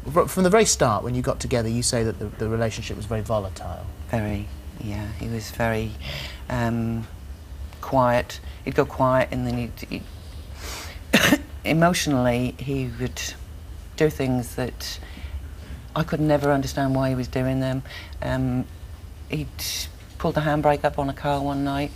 From the very start, when you got together, you say that the relationship was very volatile. Very, yeah. He was very quiet. He'd go quiet, and then he'd emotionally, he would do things that I could never understand why he was doing them. He'd pulled the handbrake up on a car one night.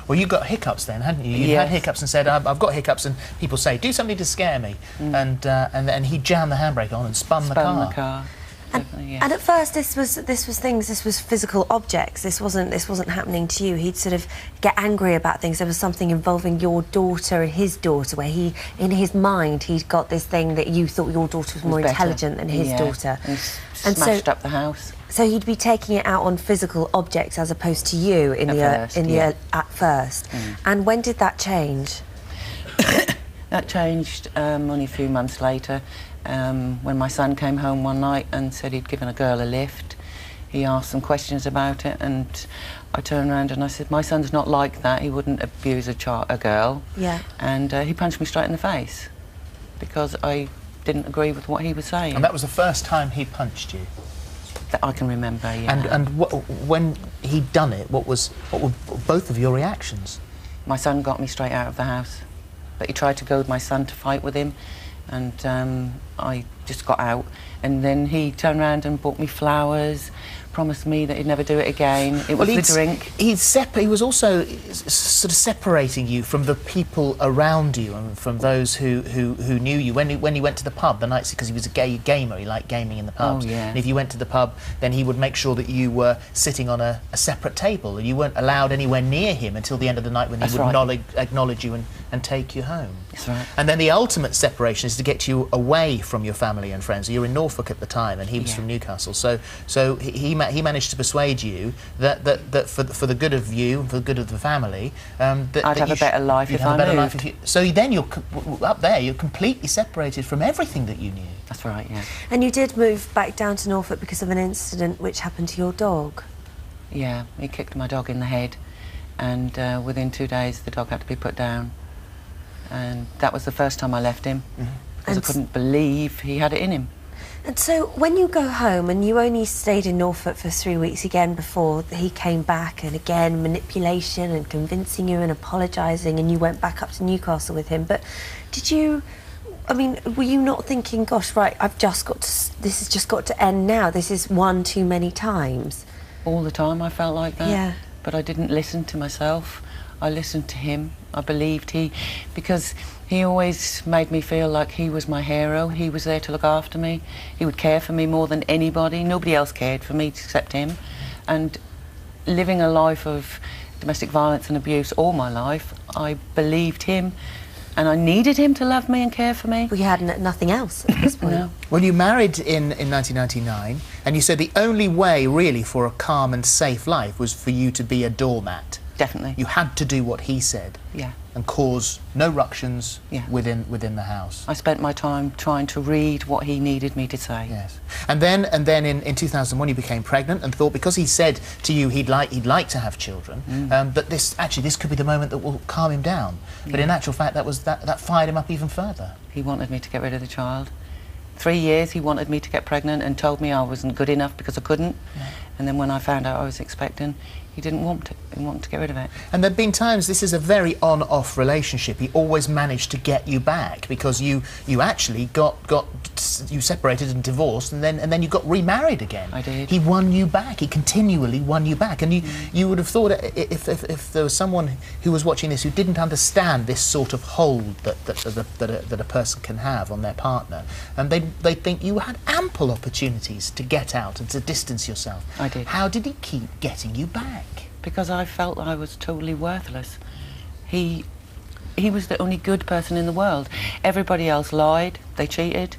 Well, you got hiccups then, hadn't you? You had hiccups and said, I've got hiccups, and people say, do something to scare me. And then he jammed the handbrake on and spun the car. And at first, this was physical objects. This wasn't happening to you. He'd sort of get angry about things. There was something involving your daughter and his daughter, where in his mind, he'd got this thing that you thought your daughter was more intelligent than his daughter. And smashed up the house. So he'd be taking it out on physical objects as opposed to you at first. And when did that change? That changed only a few months later. When my son came home one night and said he'd given a girl a lift. He asked some questions about it, and I turned around and I said, my son's not like that, he wouldn't abuse a girl. Yeah. And he punched me straight in the face because I didn't agree with what he was saying. And that was the first time he punched you? That I can remember, yeah. And when he'd done it, what were both of your reactions? My son got me straight out of the house, but he tried to goad my son to fight with him, and I just got out. And then he turned around and bought me flowers, promised me that he'd never do it again. It was the drink. He was also sort of separating you from the people around you and from those who knew you. When he went to the pub the nights, because he was a gamer, he liked gaming in the pubs. Oh, yeah. And if you went to the pub, then he would make sure that you were sitting on a separate table, and you weren't allowed anywhere near him until the end of the night, when he would acknowledge you and take you home. That's right. And then the ultimate separation is to get you away from your family and friends. You were in Norfolk at the time, and he was from Newcastle. So he managed to persuade you that for the good of you and for the good of the family, that I'd have a better life if I moved. So then you're up there. You're completely separated from everything that you knew. That's right. Yeah. And you did move back down to Norfolk because of an incident which happened to your dog. Yeah, he kicked my dog in the head, and within 2 days the dog had to be put down. And that was the first time I left him, because I couldn't believe he had it in him. And so when you go home, and you only stayed in Norfolk for 3 weeks again before he came back, and again manipulation and convincing you and apologising, and you went back up to Newcastle with him, but did you, I mean, were you not thinking, gosh, right, this has just got to end now, this is one too many times? All the time I felt like that. Yeah. But I didn't listen to myself. I listened to him. I believed because he always made me feel like he was my hero. He was there to look after me. He would care for me more than anybody. Nobody else cared for me except him. And living a life of domestic violence and abuse all my life, I believed him, and I needed him to love me and care for me. Well, you had nothing else at this point. No. Well, you married in 1999, and you said the only way, really, for a calm and safe life was for you to be a doormat. Definitely. You had to do what he said. Yeah. And cause no ructions within the house. I spent my time trying to read what he needed me to say. Yes. And then in 2001 you became pregnant, and thought, because he said to you he'd like to have children, that this could be the moment that will calm him down. But in actual fact, that fired him up even further. He wanted me to get rid of the child. 3 years he wanted me to get pregnant and told me I wasn't good enough because I couldn't. Yeah. And then when I found out I was expecting, he didn't want it. He wanted to get rid of it. And there have been times, this is a very on-off relationship. He always managed to get you back, because you actually you separated and divorced, and then you got remarried again. I did. He won you back. He continually won you back. And you would have thought, if there was someone who was watching this who didn't understand this sort of hold that a person can have on their partner, and they'd think you had ample opportunities to get out and to distance yourself. I did. How did he keep getting you back? Because I felt I was totally worthless. He was the only good person in the world. Everybody else lied, they cheated,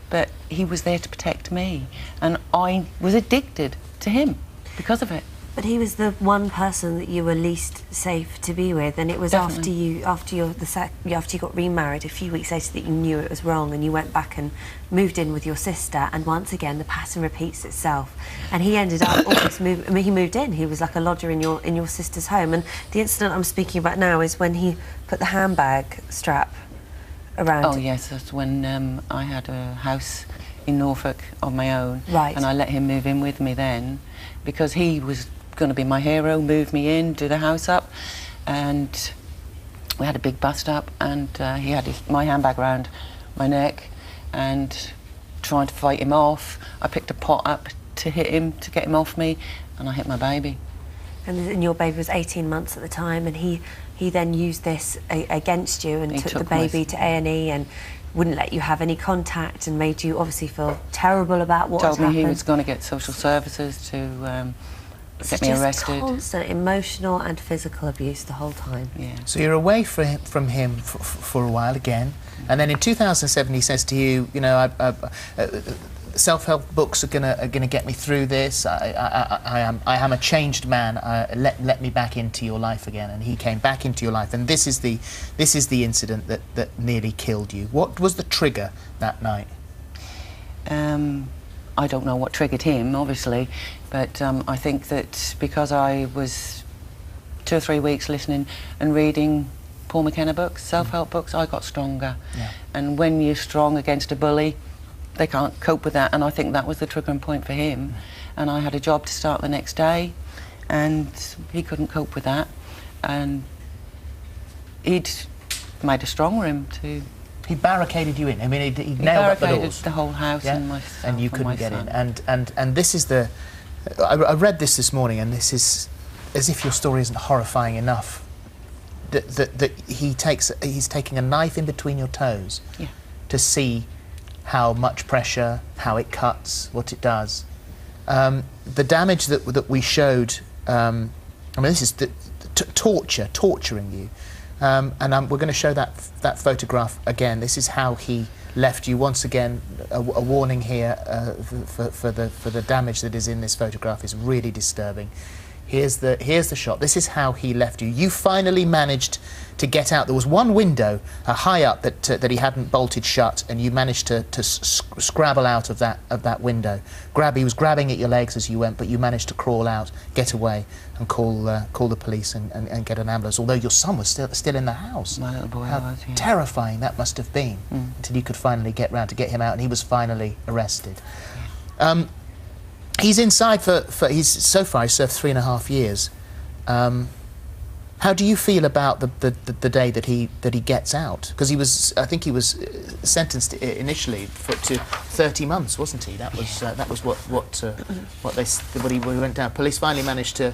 but he was there to protect me, and I was addicted to him because of it. But he was the one person that you were least safe to be with, and it was after you got remarried a few weeks later that you knew it was wrong, and you went back and moved in with your sister, and once again the pattern repeats itself. And he ended up almost he moved in. He was like a lodger in your sister's home. And the incident I'm speaking about now is when he put the handbag strap around. Oh yes, that's when I had a house in Norfolk on my own. Right. And I let him move in with me then, because he was going to be my hero, move me in, do the house up. And we had a big bust up, and he had my handbag round my neck, and trying to fight him off, I picked a pot up to hit him, to get him off me, and I hit my baby. And your baby was 18 months at the time, and he then used this against you and took the baby to A&E and wouldn't let you have any contact and made you obviously feel terrible about what had happened. Told me he was going to get social services to get me arrested. Just constant emotional and physical abuse the whole time. Yeah. So you're away from him for a while again, and then in 2007 he says to you, you know, self-help books are gonna get me through this. I am a changed man. Let me back into your life again. And he came back into your life, and this is the incident that nearly killed you. What was the trigger that night? I don't know what triggered him, obviously, but I think that because I was 2 or 3 weeks listening and reading Paul McKenna books, self-help books, I got stronger. Yeah. And when you're strong against a bully, they can't cope with that, and I think that was the triggering point for him. And I had a job to start the next day, and he couldn't cope with that, and he'd made a strong room to... He barricaded you in. I mean, he nailed up the doors. The whole house, yeah? And myself, and you couldn't get son. in. And this is the... I read this morning, and this is as if your story isn't horrifying enough. That he's taking a knife in between your toes, yeah, to see how much pressure, how it cuts, what it does. The damage that we showed, I mean, this is torturing you. And we're going to show that photograph again. This is how he left you. Once again, a warning here for the damage that is in this photograph is really disturbing. Here's the shot. This is how he left you. You finally managed to get out. There was one window high up that he hadn't bolted shut, and you managed to scrabble out of that window. He was grabbing at your legs as you went, but you managed to crawl out, get away, and call the police and get an ambulance. Although your son was still in the house. My little boy How was, yeah. Terrifying that must have been, until you could finally get round to get him out, and he was finally arrested. Yeah. He's inside so far he's served 3.5 years. How do you feel about the day that he gets out? Because I think he was sentenced initially to 30 months, wasn't he? That was what he went down. Police finally managed to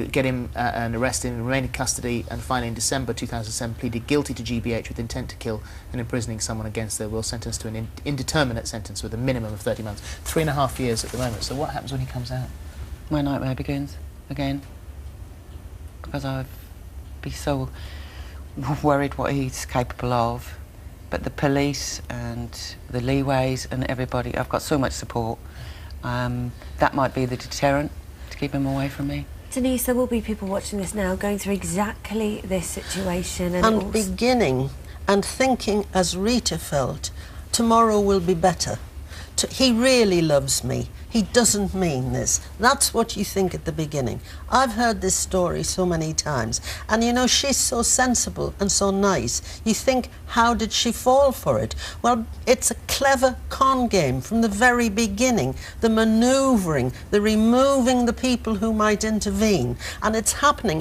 get him and arrested and remain in custody, and finally in December 2007 pleaded guilty to GBH with intent to kill and imprisoning someone against their will, sentenced to an indeterminate sentence with a minimum of 30 months. 3.5 years at the moment. So what happens when he comes out? My nightmare begins again, because I'd be so worried what he's capable of. But the police and the leeways and everybody, I've got so much support. That might be the deterrent to keep him away from me. Denise, there will be people watching this now going through exactly this situation and beginning and thinking as Rita felt, tomorrow will be better. He really loves me. He doesn't mean this. That's what you think at the beginning. I've heard this story so many times, and you know, she's so sensible and so nice. You think, how did she fall for it? Well, it's a clever con game from the very beginning. The manoeuvring, the removing the people who might intervene. And it's happening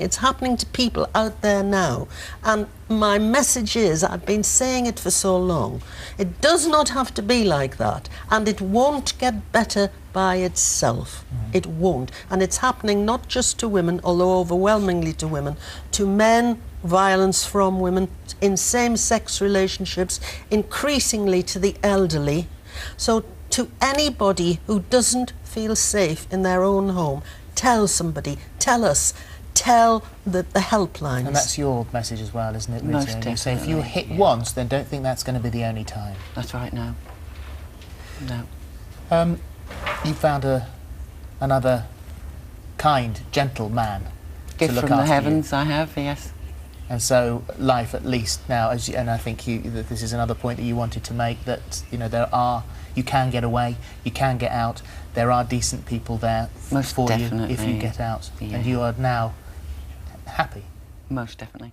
to people out there now. And my message is, I've been saying it for so long, it does not have to be like that, and it won't get better by itself. It won't. And it's happening not just to women, although overwhelmingly to women, to men, violence from women, in same-sex relationships, increasingly to the elderly. So to anybody who doesn't feel safe in their own home, tell somebody, tell us, tell the helplines. And that's your message as well, isn't it, Rita? Most definitely. You say if you hit once, then don't think that's going to be the only time. That's right, no. You found another kind, gentle man Gift to look from the after heavens, you. I have, yes. And so life, at least now, and I think that this is another point that you wanted to make, that you can get away, you can get out. There are decent people there for you if you get out, yeah. And you are now happy. Most definitely.